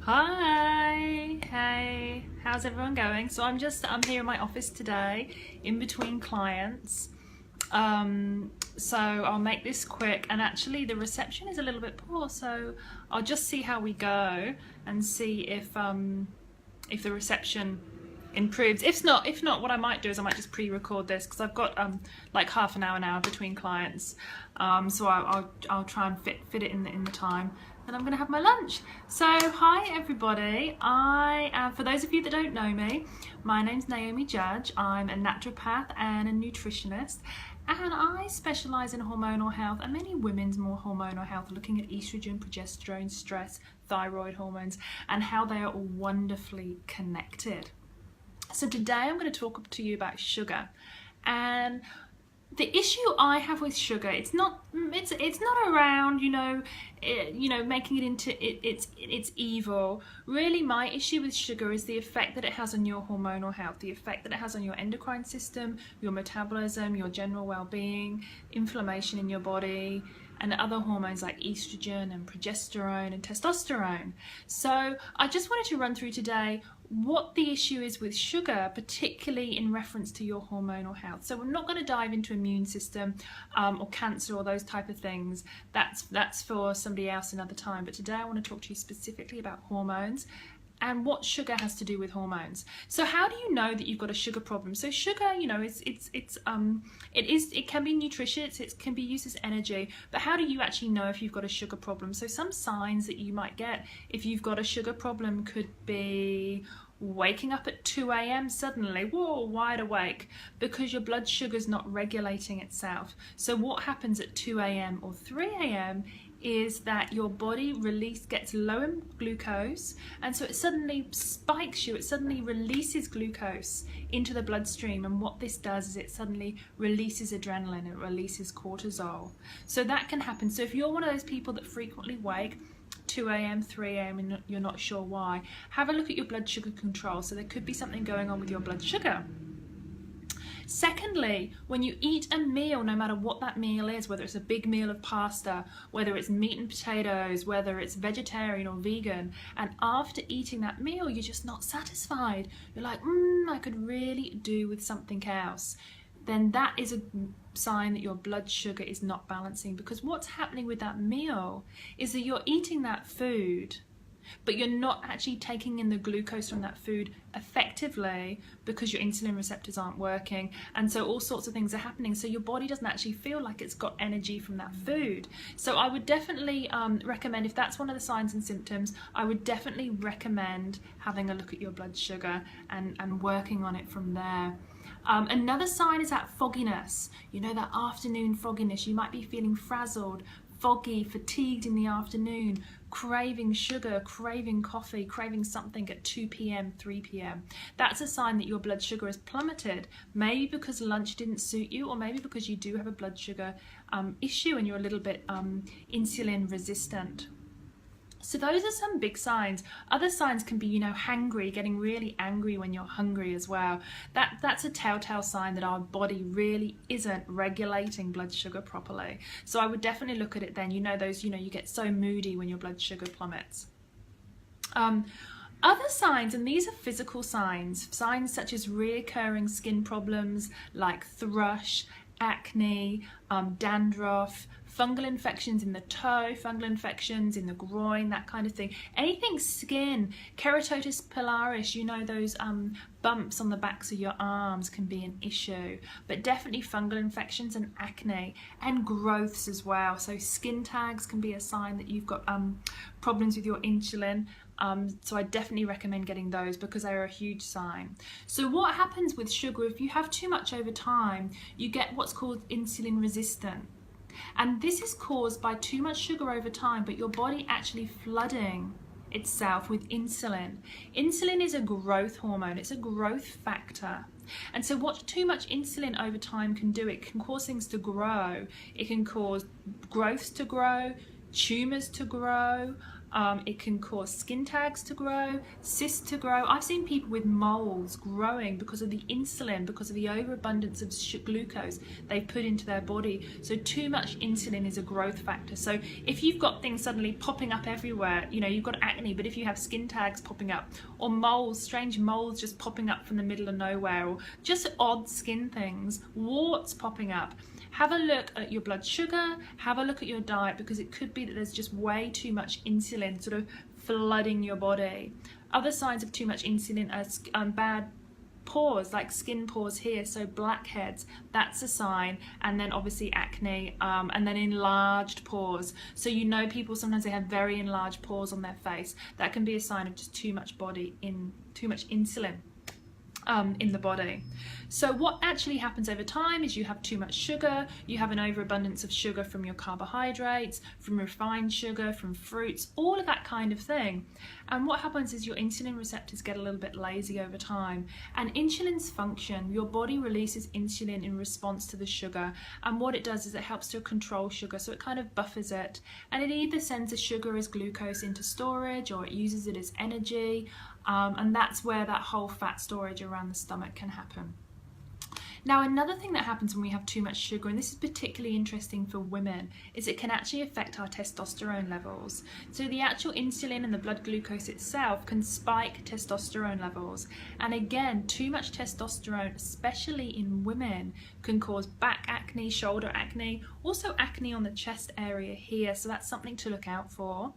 Hi, hey, how's everyone going? So I'm here in my office today in between clients. So I'll make this quick, and actually the reception is a little bit poor, so I'll just see how we go and see if the reception improves. If not, what I might do is I might just pre-record this because I've got like half an hour between clients. So I'll try and fit it in the time. And I'm going to have my lunch. So hi everybody, for those of you that don't know me, my name's Naomi Judge. I'm a naturopath and a nutritionist, and I specialise in hormonal health and many women's more hormonal health, looking at estrogen, progesterone, stress, thyroid hormones, and how they are all wonderfully connected. So today I'm going to talk to you about sugar. And the issue I have with sugar, it's not around making it into it's evil. Really, my issue with sugar is the effect that it has on your hormonal health, the effect that it has on your endocrine system, your metabolism, your general well-being, inflammation in your body, and other hormones like estrogen and progesterone and testosterone. So I just wanted to run through today what the issue is with sugar, particularly in reference to your hormonal health. So we're not going to dive into immune system or cancer or those type of things. That's for somebody else another time. But today I want to talk to you specifically about hormones and what sugar has to do with hormones. So how do you know that you've got a sugar problem? So sugar, it can be nutritious, it can be used as energy, but how do you actually know if you've got a sugar problem? So some signs that you might get if you've got a sugar problem could be waking up at 2 a.m. suddenly, whoa, wide awake, because your blood sugar's not regulating itself. So what happens at 2 a.m. or 3 a.m. is that your body gets low in glucose, and so it suddenly spikes you, it suddenly releases glucose into the bloodstream, and what this does is it suddenly releases adrenaline, it releases cortisol. So that can happen. So if you're one of those people that frequently wake 2 a.m, 3 a.m, and you're not sure why, have a look at your blood sugar control. So there could be something going on with your blood sugar. Secondly, when you eat a meal, no matter what that meal is, whether it's a big meal of pasta, whether it's meat and potatoes, whether it's vegetarian or vegan, and after eating that meal, you're just not satisfied. You're like, I could really do with something else. Then that is a sign that your blood sugar is not balancing, because what's happening with that meal is that you're eating that food, but you're not actually taking in the glucose from that food effectively because your insulin receptors aren't working, and so all sorts of things are happening. So your body doesn't actually feel like it's got energy from that food. So I would definitely recommend, if that's one of the signs and symptoms, I would definitely recommend having a look at your blood sugar and working on it from there. Another sign is that fogginess, that afternoon fogginess. You might be feeling frazzled, foggy, fatigued in the afternoon, craving sugar, craving coffee, craving something at 2 p.m, 3 p.m. That's a sign that your blood sugar has plummeted, maybe because lunch didn't suit you, or maybe because you do have a blood sugar issue and you're a little bit insulin resistant. So those are some big signs. Other signs can be, hangry, getting really angry when you're hungry as well. That's a telltale sign that our body really isn't regulating blood sugar properly. So I would definitely look at it then. You get so moody when your blood sugar plummets. Other signs, and these are physical signs such as reoccurring skin problems like thrush, acne, dandruff, fungal infections in the toe, fungal infections in the groin, that kind of thing. Anything skin, keratosis pilaris, those bumps on the backs of your arms can be an issue, but definitely fungal infections and acne and growths as well. So skin tags can be a sign that you've got problems with your insulin. So I definitely recommend getting those because they are a huge sign. So what happens with sugar, if you have too much over time, you get what's called insulin resistant. And this is caused by too much sugar over time, but your body actually flooding itself with insulin. Insulin is a growth hormone, it's a growth factor. And so what too much insulin over time can do, it can cause things to grow. It can cause growths to grow, tumors to grow, It can cause skin tags to grow, cysts to grow. I've seen people with moles growing because of the insulin, because of the overabundance of glucose they put into their body. So too much insulin is a growth factor. So if you've got things suddenly popping up everywhere, you know, you've got acne, but if you have skin tags popping up, or moles, strange moles just popping up from the middle of nowhere, or just odd skin things, warts popping up, have a look at your blood sugar, have a look at your diet, because it could be that there's just way too much insulin sort of flooding your body. Other signs of too much insulin are bad pores, like skin pores here, so blackheads, that's a sign. And then obviously acne, and then enlarged pores. So you know, people sometimes they have very enlarged pores on their face. That can be a sign of just too much insulin in the body. So what actually happens over time is you have too much sugar, you have an overabundance of sugar from your carbohydrates, from refined sugar, from fruits, all of that kind of thing. And what happens is your insulin receptors get a little bit lazy over time. And insulin's function, your body releases insulin in response to the sugar, and what it does is it helps to control sugar, so it kind of buffers it, and it either sends the sugar as glucose into storage, or it uses it as energy, and that's where that whole fat storage around the stomach can happen. Now, another thing that happens when we have too much sugar, and this is particularly interesting for women, is it can actually affect our testosterone levels. So the actual insulin and the blood glucose itself can spike testosterone levels. And again, too much testosterone, especially in women, can cause back acne, shoulder acne, also acne on the chest area here. So that's something to look out for.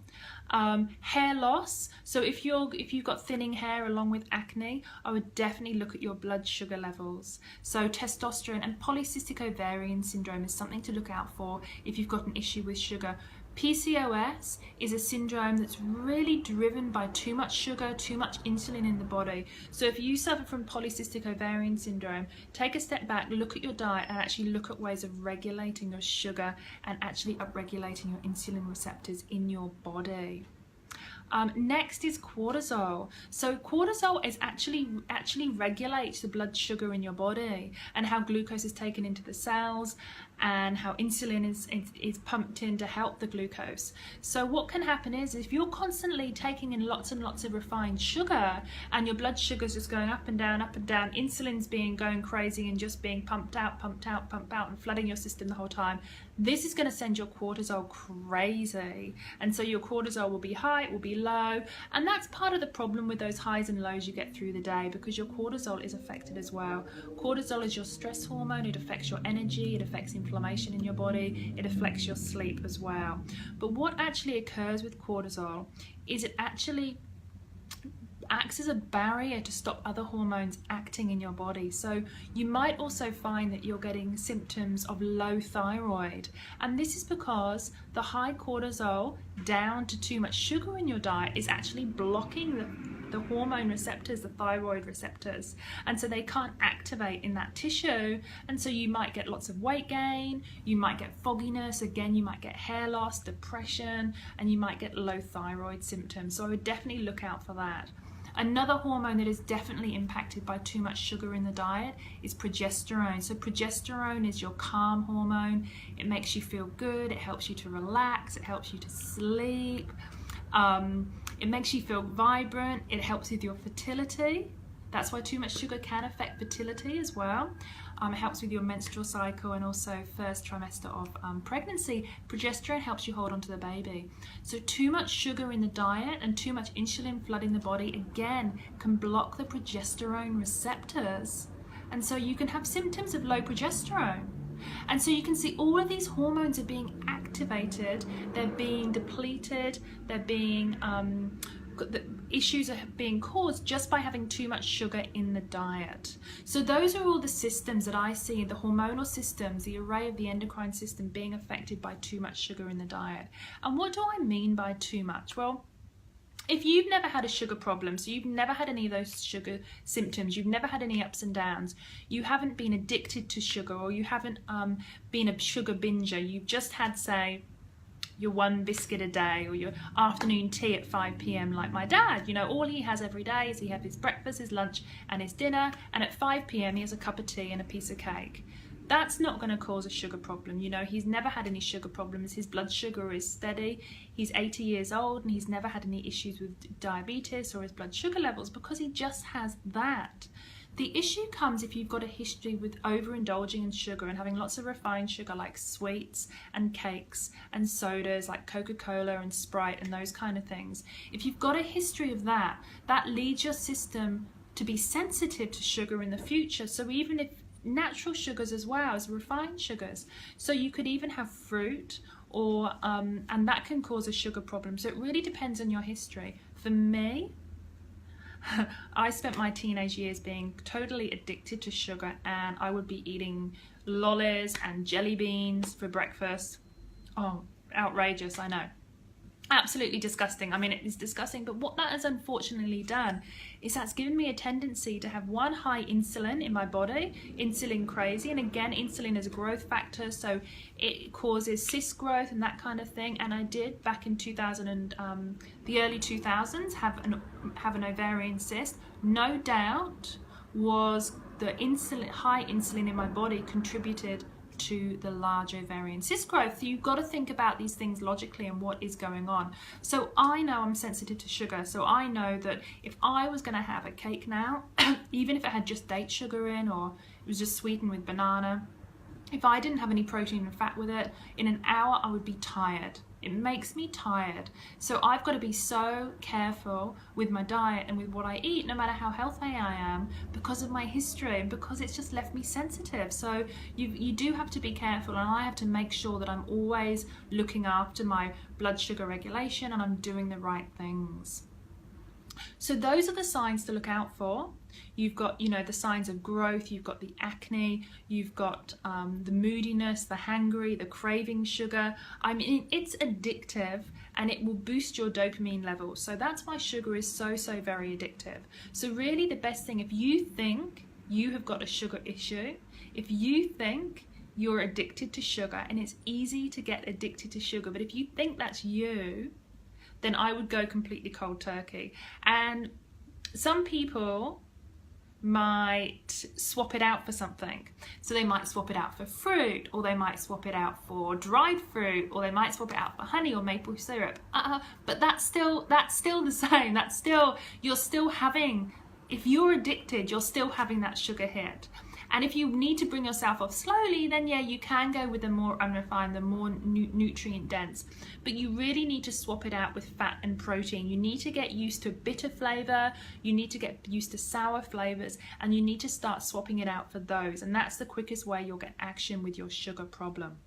Hair loss. So if you've got thinning hair along with acne, I would definitely look at your blood sugar levels. So testosterone and polycystic ovarian syndrome is something to look out for if you've got an issue with sugar. PCOS is a syndrome that's really driven by too much sugar, too much insulin in the body. So if you suffer from polycystic ovarian syndrome, take a step back, look at your diet, and actually look at ways of regulating your sugar and actually upregulating your insulin receptors in your body. Next is cortisol. So cortisol is actually regulates the blood sugar in your body and how glucose is taken into the cells and how insulin is pumped in to help the glucose. So what can happen is if you're constantly taking in lots and lots of refined sugar and your blood sugar's just going up and down, insulin's going crazy and just being pumped out and flooding your system the whole time, this is going to send your cortisol crazy. And so your cortisol will be high, it will be low, and that's part of the problem with those highs and lows you get through the day, because your cortisol is affected as well. Cortisol is your stress hormone. It affects your energy, it affects inflammation in your body, it affects your sleep as well. But what actually occurs with cortisol is it actually acts as a barrier to stop other hormones acting in your body. So you might also find that you're getting symptoms of low thyroid, and this is because the high cortisol down to too much sugar in your diet is actually blocking the hormone receptors, the thyroid receptors, and so they can't activate in that tissue, and so you might get lots of weight gain, you might get fogginess, again you might get hair loss, depression, and you might get low thyroid symptoms. So I would definitely look out for that. Another hormone that is definitely impacted by too much sugar in the diet is progesterone. So progesterone is your calm hormone. It makes you feel good, it helps you to relax, it helps you to sleep, it makes you feel vibrant, it helps with your fertility. That's why too much sugar can affect fertility as well. It helps with your menstrual cycle and also first trimester of pregnancy. Progesterone helps you hold on to the baby. So too much sugar in the diet and too much insulin flooding the body, again, can block the progesterone receptors. And so you can have symptoms of low progesterone. And so you can see all of these hormones are being activated, they're being depleted, they're being the issues are being caused just by having too much sugar in the diet. So those are all the systems that I see, the hormonal systems, the array of the endocrine system being affected by too much sugar in the diet. And what do I mean by too much? Well, if you've never had a sugar problem, so you've never had any of those sugar symptoms, you've never had any ups and downs, you haven't been addicted to sugar, or you haven't been a sugar binger, you've just had, say, your one biscuit a day or your afternoon tea at 5 p.m. like my dad. You know, all he has every day is he has his breakfast, his lunch and his dinner, and at 5 p.m. he has a cup of tea and a piece of cake. that's not going to cause a sugar problem. You know, he's never had any sugar problems. His blood sugar is steady. He's 80 years old and he's never had any issues with diabetes or his blood sugar levels because he just has that. The issue comes if you've got a history with overindulging in sugar and having lots of refined sugar like sweets and cakes and sodas like Coca-Cola and Sprite and those kind of things. If you've got a history of that, that leads your system to be sensitive to sugar in the future. So even if natural sugars as well as refined sugars, so you could even have fruit or and that can cause a sugar problem. So it really depends on your history. For me, I spent my teenage years being totally addicted to sugar, and I would be eating lollies and jelly beans for breakfast. Oh, outrageous, I know. Absolutely disgusting. I mean, it is disgusting, but what that has unfortunately done is that's given me a tendency to have one, high insulin in my body, insulin crazy, and again, insulin is a growth factor, so it causes cyst growth and that kind of thing. And I did back in the early 2000s have an ovarian cyst. No doubt was the high insulin in my body contributed to the large ovarian cyst growth. So you've got to think about these things logically and what is going on. So I know I'm sensitive to sugar, so I know that if I was going to have a cake now, even if it had just date sugar in or it was just sweetened with banana, if I didn't have any protein and fat with it, in an hour I would be tired. It makes me tired. So I've got to be so careful with my diet and with what I eat, no matter how healthy I am, because of my history and because it's just left me sensitive. So you do have to be careful, and I have to make sure that I'm always looking after my blood sugar regulation and I'm doing the right things. So those are the signs to look out for. You've got, you know, the signs of growth, you've got the acne, you've got the moodiness, the hangry, the craving sugar. I mean, it's addictive and it will boost your dopamine levels. So that's why sugar is so very addictive. So really the best thing, if you think you have got a sugar issue, if you think you're addicted to sugar, and it's easy to get addicted to sugar, but if you think that's you, then I would go completely cold turkey. And some people might swap it out for something. So they might swap it out for fruit, or they might swap it out for dried fruit, or they might swap it out for honey or maple syrup. But that's still the same. You're still having, if you're addicted, you're still having that sugar hit. And if you need to bring yourself off slowly, then yeah, you can go with the more unrefined, the more nutrient dense. But you really need to swap it out with fat and protein. You need to get used to bitter flavor, you need to get used to sour flavors, and you need to start swapping it out for those. And that's the quickest way you'll get action with your sugar problem.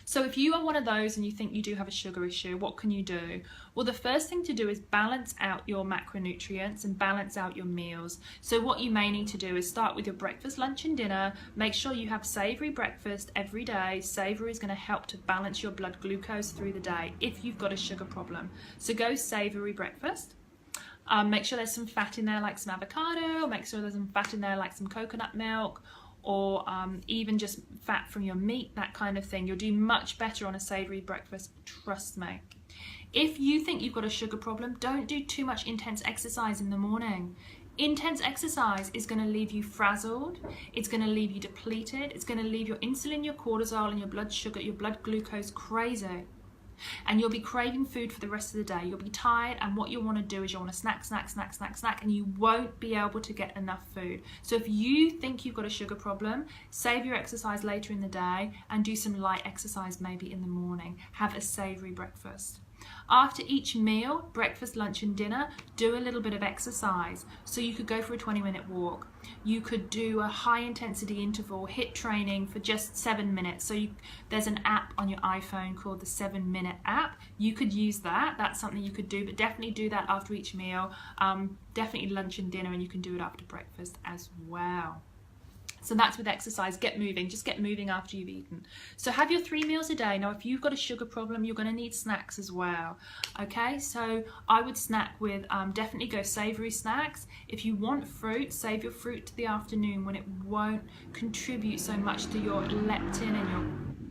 So if you are one of those and you think you do have a sugar issue, what can you do? Well, the first thing to do is balance out your macronutrients and balance out your meals. So what you may need to do is start with your breakfast, lunch and dinner. Make sure you have savory breakfast every day. Savory is going to help to balance your blood glucose through the day if you've got a sugar problem. So go savory breakfast. Make sure there's some fat in there like some avocado, or make sure there's some fat in there like some coconut milk, or even just fat from your meat, that kind of thing. You'll do much better on a savoury breakfast, trust me. If you think you've got a sugar problem, don't do too much intense exercise in the morning. Intense exercise is going to leave you frazzled, it's going to leave you depleted, it's going to leave your insulin, your cortisol and your blood sugar, your blood glucose crazy. And you'll be craving food for the rest of the day. You'll be tired, and what you want to do is you want to snack, and you won't be able to get enough food. So if you think you've got a sugar problem, save your exercise later in the day and do some light exercise maybe in the morning. Have a savoury breakfast. After each meal, breakfast, lunch and dinner, do a little bit of exercise. So you could go for a 20-minute walk. You could do a high intensity interval HIIT training for just 7 minutes. So there's an app on your iPhone called the 7-minute app. You could use that. That's something you could do, but definitely do that after each meal. Definitely lunch and dinner, and you can do it after breakfast as well. So that's with exercise. Get moving. Just get moving after you've eaten. So have your 3 meals a day. Now, if you've got a sugar problem, you're going to need snacks as well. Okay, so I would snack with, definitely go savoury snacks. If you want fruit, save your fruit to the afternoon when it won't contribute so much to your leptin and your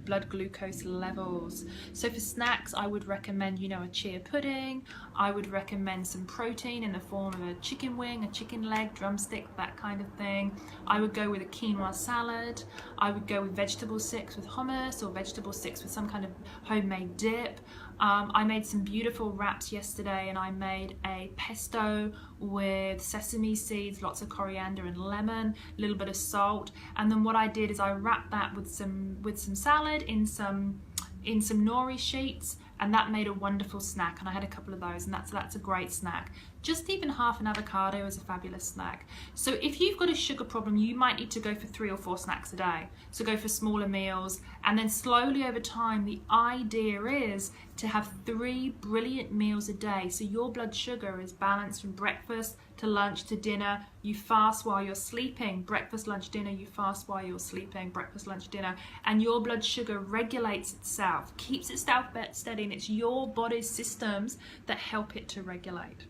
blood glucose levels. So for snacks, I would recommend, you know, a chia pudding. I would recommend some protein in the form of a chicken wing, a chicken leg, drumstick, that kind of thing. I would go with a quinoa salad. I would go with vegetable sticks with hummus, or vegetable sticks with some kind of homemade dip. I made some beautiful wraps yesterday, and I made a pesto with sesame seeds, lots of coriander and lemon, a little bit of salt. And then what I did is I wrapped that with some salad in some nori sheets, and that made a wonderful snack. And I had a couple of those, and that's a great snack. Just even half an avocado is a fabulous snack. So if you've got a sugar problem, you might need to go for 3 or 4 snacks a day. So go for smaller meals, and then slowly over time, the idea is to have 3 brilliant meals a day. So your blood sugar is balanced from breakfast to lunch to dinner. You fast while you're sleeping. Breakfast, lunch, dinner. You fast while you're sleeping. Breakfast, lunch, dinner. And your blood sugar regulates itself, keeps itself steady, and it's your body's systems that help it to regulate.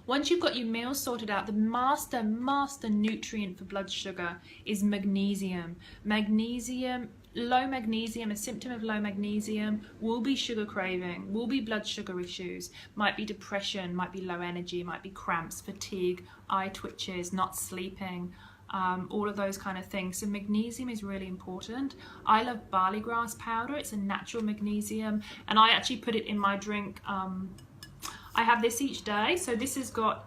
Once you've got your meals sorted out, the master nutrient for blood sugar is magnesium. Low magnesium, a symptom of low magnesium will be sugar craving, will be blood sugar issues, might be depression, might be low energy, might be cramps, fatigue, eye twitches, not sleeping, all of those kind of things. So magnesium is really important. I love barley grass powder. It's a natural magnesium, and I actually put it in my drink. I have this each day. So this has got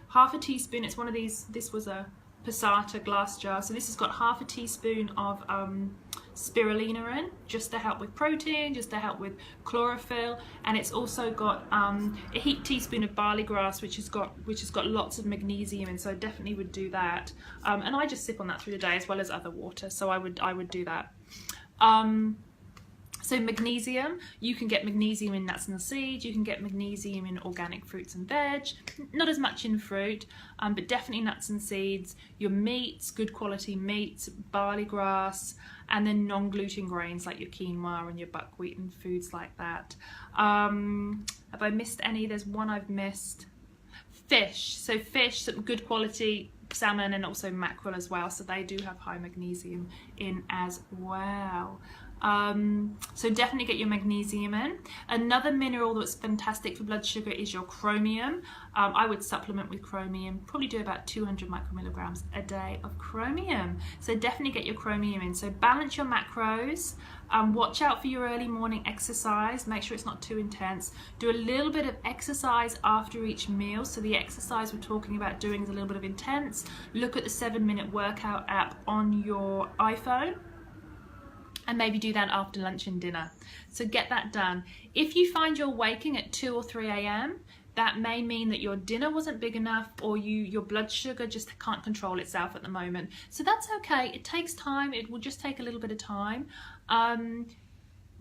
half a teaspoon. It's one of these, this was a passata glass jar. So this has got half a teaspoon of spirulina in, just to help with protein, just to help with chlorophyll. And it's also got a heaped teaspoon of barley grass, which has got lots of magnesium in. So I definitely would do that. And I just sip on that through the day, as well as other water. So I would do that. So magnesium, you can get magnesium in nuts and seeds, you can get magnesium in organic fruits and veg, not as much in fruit, but definitely nuts and seeds, your meats, good quality meats, barley grass, and then non-gluten grains like your quinoa and your buckwheat and foods like that. Have I missed any? There's one I've missed. Fish, so fish, some good quality salmon and also mackerel as well, so they do have high magnesium in as well. So definitely get your magnesium in. Another mineral that's fantastic for blood sugar is your chromium. I would supplement with chromium, probably do about 200 micromilligrams a day of chromium. So definitely get your chromium in. So balance your macros. Watch out for your early morning exercise. Make sure it's not too intense. Do a little bit of exercise after each meal. So the exercise we're talking about doing is a little bit of intense. Look at the 7-minute workout app on your iPhone, and maybe do that after lunch and dinner. So get that done. If you find you're waking at 2 or 3 a.m., that may mean that your dinner wasn't big enough, or your blood sugar just can't control itself at the moment. So that's okay. It takes time. It will just take a little bit of time.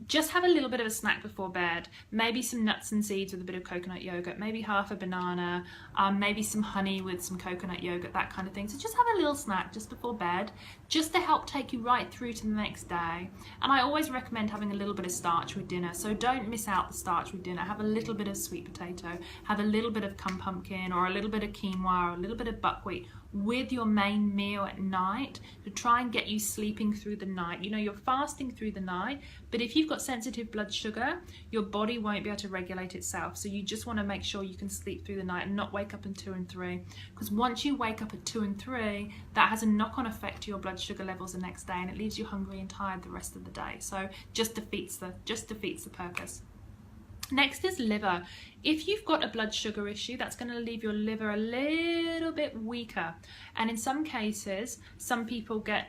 Just have a little bit of a snack before bed, maybe some nuts and seeds with a bit of coconut yogurt, maybe half a banana, maybe some honey with some coconut yogurt, that kind of thing. So just have a little snack just before bed, just to help take you right through to the next day. And I always recommend having a little bit of starch with dinner, so don't miss out the starch with dinner. Have a little bit of sweet potato, have a little bit of pumpkin, or a little bit of quinoa, or a little bit of buckwheat with your main meal at night, to try and get you sleeping through the night. You know, you're fasting through the night, but if you've got sensitive blood sugar, your body won't be able to regulate itself. So you just want to make sure you can sleep through the night and not wake up at 2 and 3, because once you wake up at 2 and 3, that has a knock-on effect to your blood sugar levels the next day, and it leaves you hungry and tired the rest of the day. So just defeats the purpose. Next is liver. If you've got a blood sugar issue, that's going to leave your liver a little bit weaker. And in some cases, some people get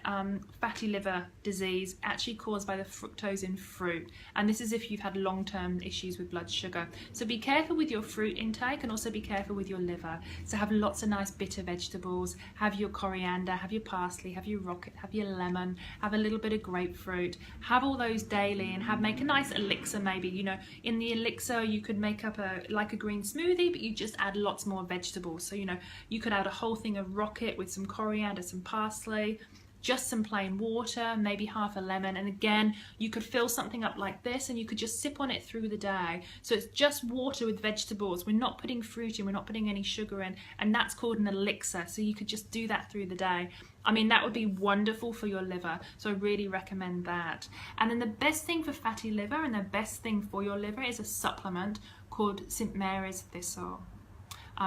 fatty liver disease actually caused by the fructose in fruit. And this is if you've had long-term issues with blood sugar. So be careful with your fruit intake, and also be careful with your liver. So have lots of nice bitter vegetables, have your coriander, have your parsley, have your rocket, have your lemon, have a little bit of grapefruit, have all those daily, and make a nice elixir maybe. You know, in the elixir you could make up like a green smoothie, but you just add lots more vegetables. So, you know, you could add a whole thing of rocket with some coriander, some parsley, just some plain water, maybe half a lemon, and again you could fill something up like this and you could just sip on it through the day. So it's just water with vegetables, we're not putting fruit in, we're not putting any sugar in, and that's called an elixir. So you could just do that through the day. I mean, that would be wonderful for your liver, so I really recommend that. And then the best thing for fatty liver and the best thing for your liver is a supplement called St. Mary's thistle.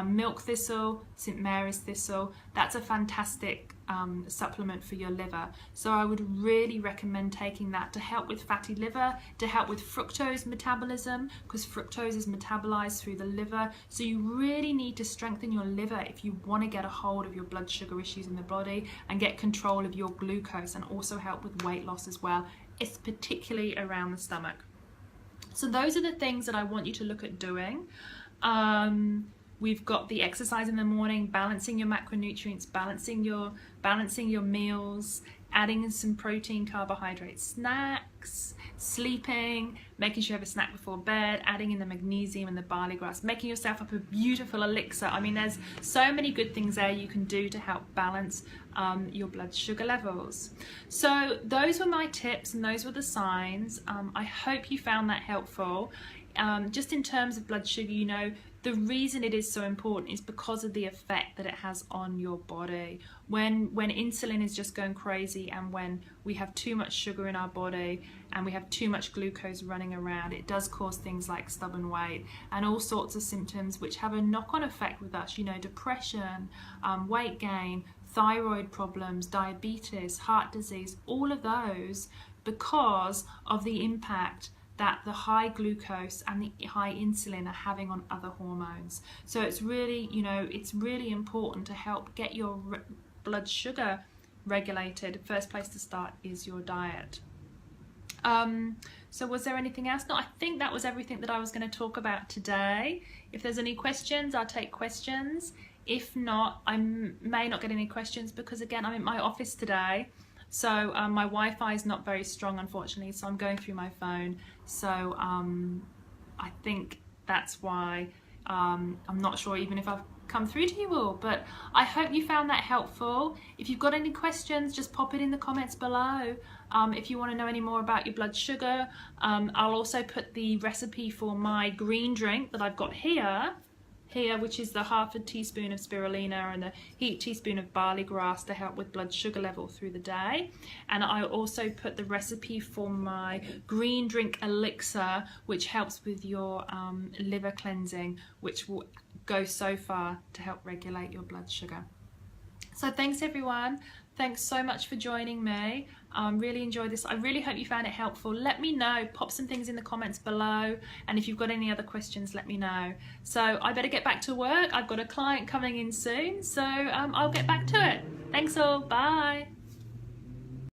Milk thistle, St. Mary's thistle, that's a fantastic supplement for your liver. So I would really recommend taking that to help with fatty liver, to help with fructose metabolism, because fructose is metabolized through the liver. So you really need to strengthen your liver if you want to get a hold of your blood sugar issues in the body and get control of your glucose, and also help with weight loss as well. It's particularly around the stomach. So those are the things that I want you to look at doing. We've got the exercise in the morning, balancing your macronutrients, balancing your meals, adding in some protein, carbohydrates, snacks, sleeping, making sure you have a snack before bed, adding in the magnesium and the barley grass, making yourself up a beautiful elixir. I mean, there's so many good things there you can do to help balance your blood sugar levels. So those were my tips and those were the signs. I hope you found that helpful. Just in terms of blood sugar, you know, the reason it is so important is because of the effect that it has on your body. When insulin is just going crazy, and when we have too much sugar in our body and we have too much glucose running around, it does cause things like stubborn weight and all sorts of symptoms which have a knock-on effect with us, you know, depression, weight gain, thyroid problems, diabetes, heart disease, all of those, because of the impact that the high glucose and the high insulin are having on other hormones. So it's really, you know, it's really important to help get your blood sugar regulated. First place to start is your diet. So was there anything else? No, I think that was everything that I was going to talk about today. If there's any questions, I'll take questions. If not, I may not get any questions because, again, I'm in my office today. So my Wi-Fi is not very strong, unfortunately, so I'm going through my phone. So I think that's why I'm not sure even if I've come through to you all, but I hope you found that helpful. If you've got any questions, just pop it in the comments below. If you want to know any more about your blood sugar, I'll also put the recipe for my green drink that I've got here, which is the half a teaspoon of spirulina and a heaped teaspoon of barley grass to help with blood sugar level through the day. And I also put the recipe for my green drink elixir, which helps with your liver cleansing, which will go so far to help regulate your blood sugar. So thanks everyone. Thanks so much for joining me. Really enjoyed this. I really hope you found it helpful. Let me know, pop some things in the comments below, and if you've got any other questions, let me know. So I better get back to work. I've got a client coming in soon, so I'll get back to it. Thanks all, bye.